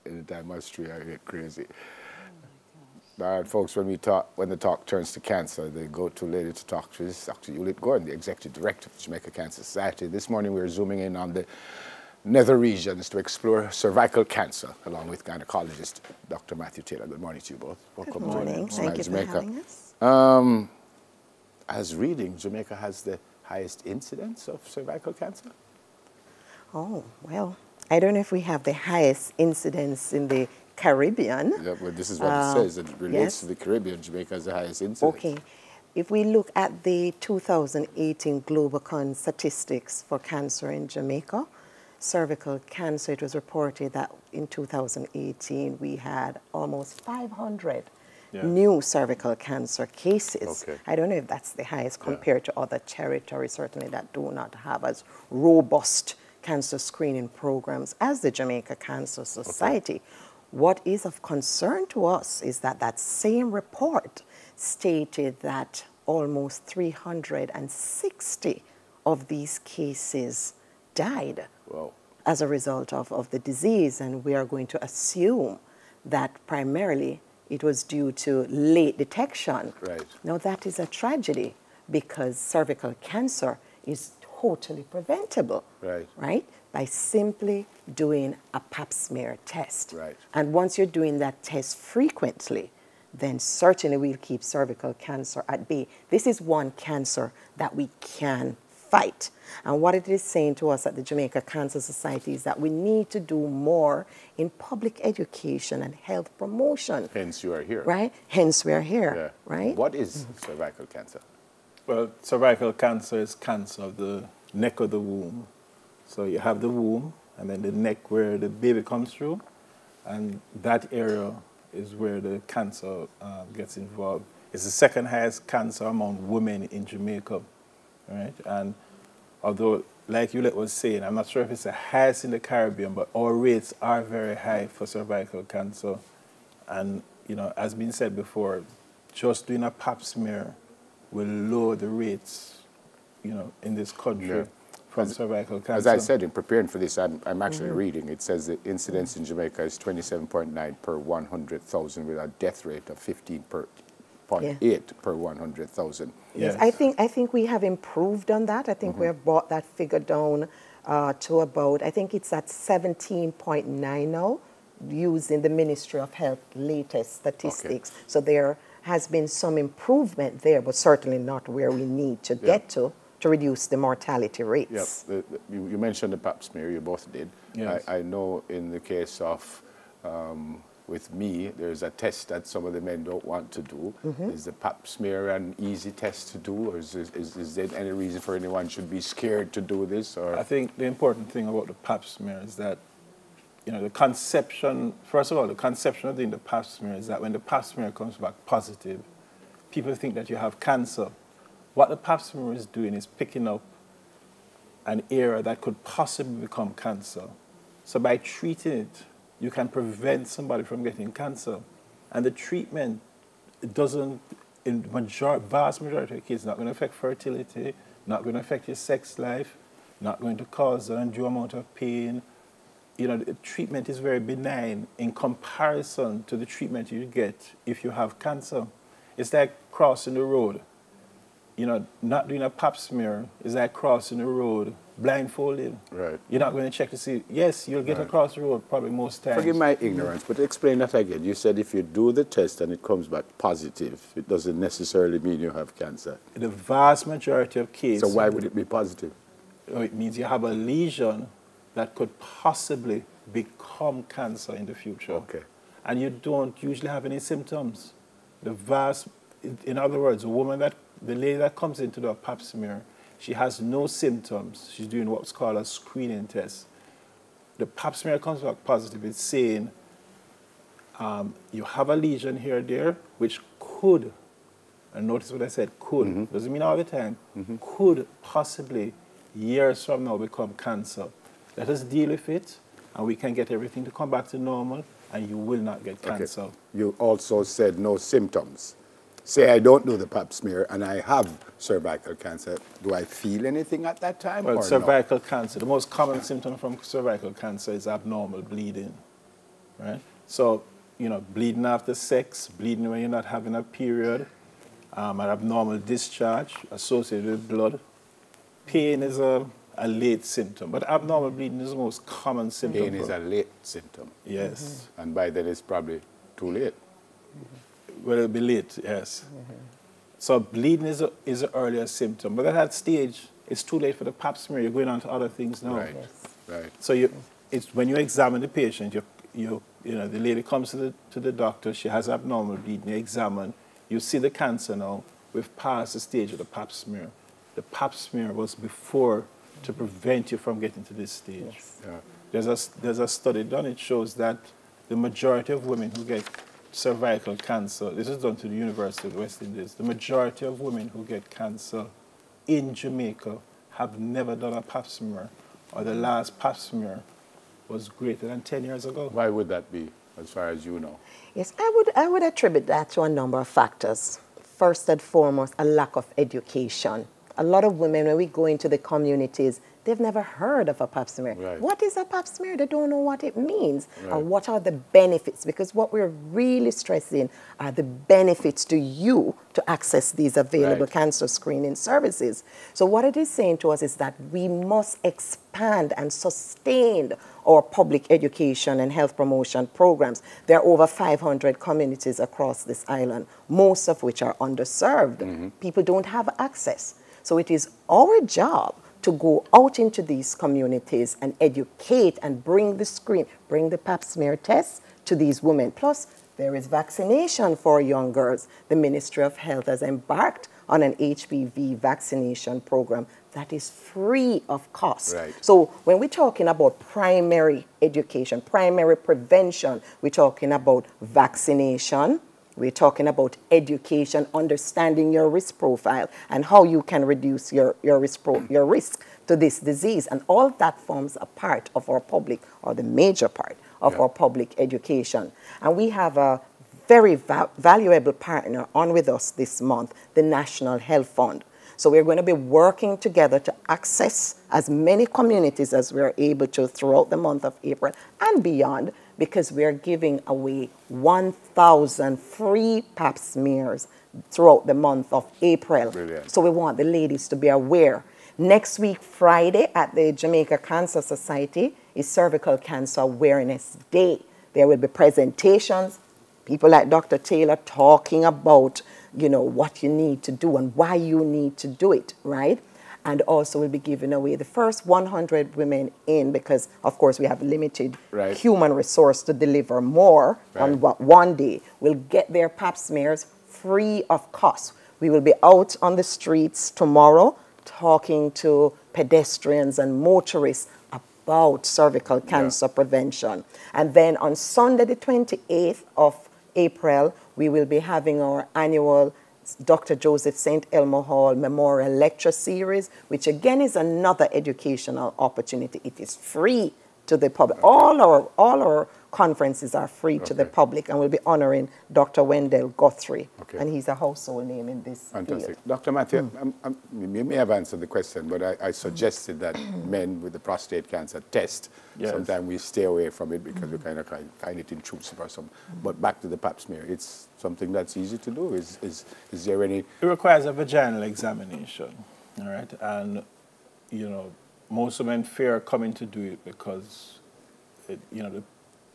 Anytime my street, I get crazy. All right, folks, when the talk turns to cancer, they go to later to talk to this Dr. Hewlett Gordon, the Executive Director of the Jamaica Cancer Society. This morning we are zooming in on the nether regions to explore cervical cancer, along with gynecologist Dr. Matthew Taylor. Good morning to you both. Welcome. Good morning. Thank you for having us. As reading, Jamaica has the highest incidence of cervical cancer? Oh, well, I don't know if we have the highest incidence in the Caribbean. Yeah, well, this is what it says. It relates to the Caribbean. Jamaica has the highest incidence. Okay. If we look at the 2018 Global statistics for cancer in Jamaica, cervical cancer, it was reported that in 2018 we had almost 500 new cervical cancer cases. Okay. I don't know if that's the highest compared to other territories, certainly that do not have as robust cancer screening programs as the Jamaica Cancer Society. Okay. What is of concern to us is that that same report stated that almost 360 of these cases died as a result of the disease, and we are going to assume that primarily it was due to late detection. Right. Now that is a tragedy because cervical cancer is totally preventable, right? By simply doing a pap smear test. Right. And once you're doing that test frequently, then certainly we'll keep cervical cancer at bay. This is one cancer that we can fight. And what it is saying to us at the Jamaica Cancer Society is that we need to do more in public education and health promotion. Hence you are here. Right? Hence we are here, right? What is cervical cancer? Well, cervical cancer is cancer of the neck of the womb. So you have the womb, and then the neck where the baby comes through, and that area is where the cancer gets involved. It's the second highest cancer among women in Jamaica, right? And although, like Hewlett was saying, I'm not sure if it's the highest in the Caribbean, but our rates are very high for cervical cancer. And, you know, as been said before, just doing a pap smear will lower the rates, you know, in this country from cervical cancer. As I said, in preparing for this, I'm actually reading. It says the incidence in Jamaica is 27.9 per 100,000 with a death rate of 15.8 per 100,000. Yes, I think we have improved on that. I think we have brought that figure down to about, I think it's at 17.9 now, using the Ministry of Health latest statistics. Okay. So there has been some improvement there, but certainly not where we need to get to reduce the mortality rates. Yep. You mentioned the pap smear, you both did. Yes. I know in the case of, with me, there's a test that some of the men don't want to do. Is the pap smear an easy test to do, or is there any reason for anyone should be scared to do this? Or? I think the important thing about the pap smear is that, you know, the conception, first of all, the conception of doing the pap smear is that when the pap smear comes back positive, people think that you have cancer. What the pap smear is doing is picking up an area that could possibly become cancer. So by treating it, you can prevent somebody from getting cancer. And the treatment, it doesn't, in vast majority of cases, not going to affect fertility, not going to affect your sex life, not going to cause an undue amount of pain. You know, the treatment is very benign in comparison to the treatment you get if you have cancer. It's like crossing the road. You know, not doing a pap smear is like crossing the road blindfolded. Right. You're not going to check to see, yes, you'll get across the road probably most times. Forgive my ignorance, but explain that again. You said if you do the test and it comes back positive, it doesn't necessarily mean you have cancer. The vast majority of cases. So why would it be positive? It means you have a lesion that could possibly become cancer in the future. Okay. And you don't usually have any symptoms. In other words, the lady that comes into the pap smear, she has no symptoms. She's doing what's called a screening test. The pap smear comes back positive. It's saying you have a lesion here or there, which could, and notice what I said, could, doesn't mean all the time, could possibly years from now become cancer. Let us deal with it, and we can get everything to come back to normal, and you will not get cancer. Okay. You also said no symptoms. Say I don't do the pap smear and I have cervical cancer. Do I feel anything at that time? Well, or cervical cancer, the most common symptom from cervical cancer is abnormal bleeding. right? So, you know, bleeding after sex, bleeding when you're not having a period, an abnormal discharge associated with blood. Pain is a late symptom, but abnormal bleeding is the most common symptom. Pain is a late symptom. Yes. And by then it's probably too late. Well, it'll be late, yes. So bleeding is an earlier symptom, but at that stage, it's too late for the pap smear. You're going on to other things now. Right, right. So it's when you examine the patient, you know, the lady comes to the doctor, she has abnormal bleeding, you examine, you see the cancer now, we've passed the stage of the pap smear. The pap smear was before to prevent you from getting to this stage. Yes. Yeah. There's a study done, it shows that the majority of women who get cervical cancer, this is done to the University of the West Indies, the majority of women who get cancer in Jamaica have never done a pap smear, or the last pap smear was greater than 10 years ago. Why would that be, as far as you know? Yes, I would attribute that to a number of factors. First and foremost, a lack of education. A lot of women, when we go into the communities, they've never heard of a pap smear. Right. What is a pap smear? They don't know what it means. Right. Or what are the benefits? Because what we're really stressing are the benefits to you to access these available Right. cancer screening services. So what it is saying to us is that we must expand and sustain our public education and health promotion programs. There are over 500 communities across this island, most of which are underserved. People don't have access. So it is our job to go out into these communities and educate and bring the pap smear tests to these women. Plus, there is vaccination for young girls. The Ministry of Health has embarked on an HPV vaccination program that is free of cost. Right. So when we're talking about primary education, primary prevention, we're talking about vaccination, we're talking about education, understanding your risk profile, and how you can reduce your risk to this disease. And all that forms a part of our public, or the major part of our public education. And we have a very valuable partner on with us this month, the National Health Fund. So we're going to be working together to access as many communities as we're able to throughout the month of April and beyond, because we're giving away 1,000 free pap smears throughout the month of April. Brilliant. So we want the ladies to be aware. Next week, Friday, at the Jamaica Cancer Society is Cervical Cancer Awareness Day. There will be presentations, people like Dr. Taylor talking about, you know, what you need to do and why you need to do it, right? And also we'll be giving away the first 100 women in, because, of course, we have limited human resource to deliver more on one day. Will get their pap smears free of cost. We will be out on the streets tomorrow talking to pedestrians and motorists about cervical cancer prevention. And then on Sunday, the 28th of April, we will be having our annual Dr. Joseph St. Elmo Hall Memorial Lecture Series, which again is another educational opportunity. It is free to the public. All our conferences are free to the public, and we'll be honoring Dr. Wendell Guthrie, and he's a household name in this Fantastic. field. Dr. Matthew, you may have answered the question, but I suggested that men with the prostate cancer test, sometimes we stay away from it because we kind of find it intrusive or something. But back to the pap smear, it's something that's easy to do. Is there any... It requires a vaginal examination, all right? And, you know, most women fear coming to do it because,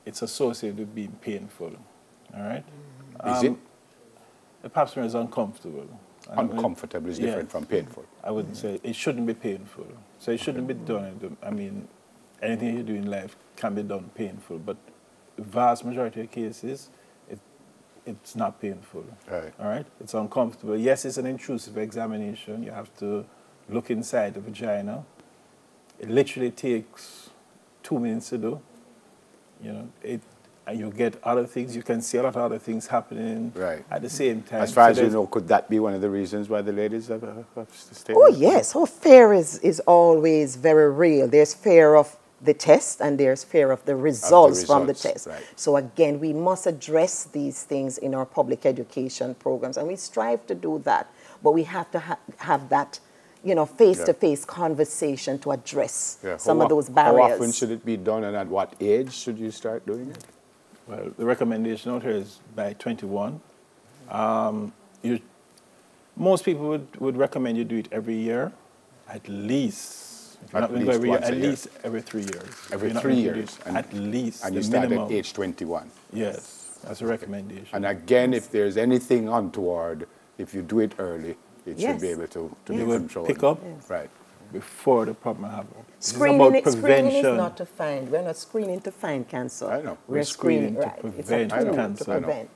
it's associated with being painful, all right? Is it? The pap smear is uncomfortable. Uncomfortable is different from painful. I wouldn't say, it shouldn't be painful. So it shouldn't be done, I mean, anything you do in life can be done painful, but the vast majority of cases, it's not painful, all right? It's uncomfortable. Yes, it's an intrusive examination. You have to look inside the vagina. It literally takes 2 minutes to do. You know, and you get other things. You can see a lot of other things happening at the same time. As far as you know, could that be one of the reasons why the ladies have to stay? Oh, yes. Oh, fear is always very real. There's fear of the test and there's fear of the results from the test. So again, we must address these things in our public education programs, and we strive to do that. But we have to have that, you know, face-to-face conversation to address some of those barriers. How often should it be done, and at what age should you start doing it? Well, the recommendation out here is by 21. Most people would recommend you do it every year, at least. If you're not going to go every year, at least every 3 years. Every 3 years. At least. And you start at age 21. Yes, that's a recommendation. And again, if there's anything untoward, if you do it early, it should be able to be controlled. Pick up right. before the problem happens. Screening is not to find. We're not screening to find cancer. I know. We're screening to prevent cancer.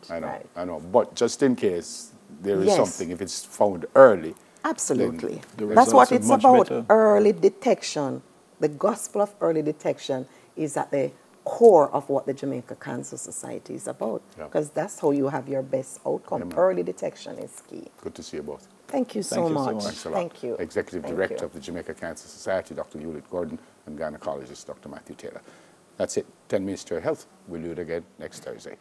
I know. But just in case there is something, if it's found early. Absolutely. That's what it's about, early detection. The gospel of early detection is at the core of what the Jamaica Cancer Society is about, because that's how you have your best outcome. Early detection is key. Good to see you both. Thank you so much. Thanks a lot. Thank you. Executive Director of the Jamaica Cancer Society, Dr. Hewlett Gordon, and gynecologist, Dr. Matthew Taylor. That's it. 10 minutes to your health. We'll do it again next Thursday.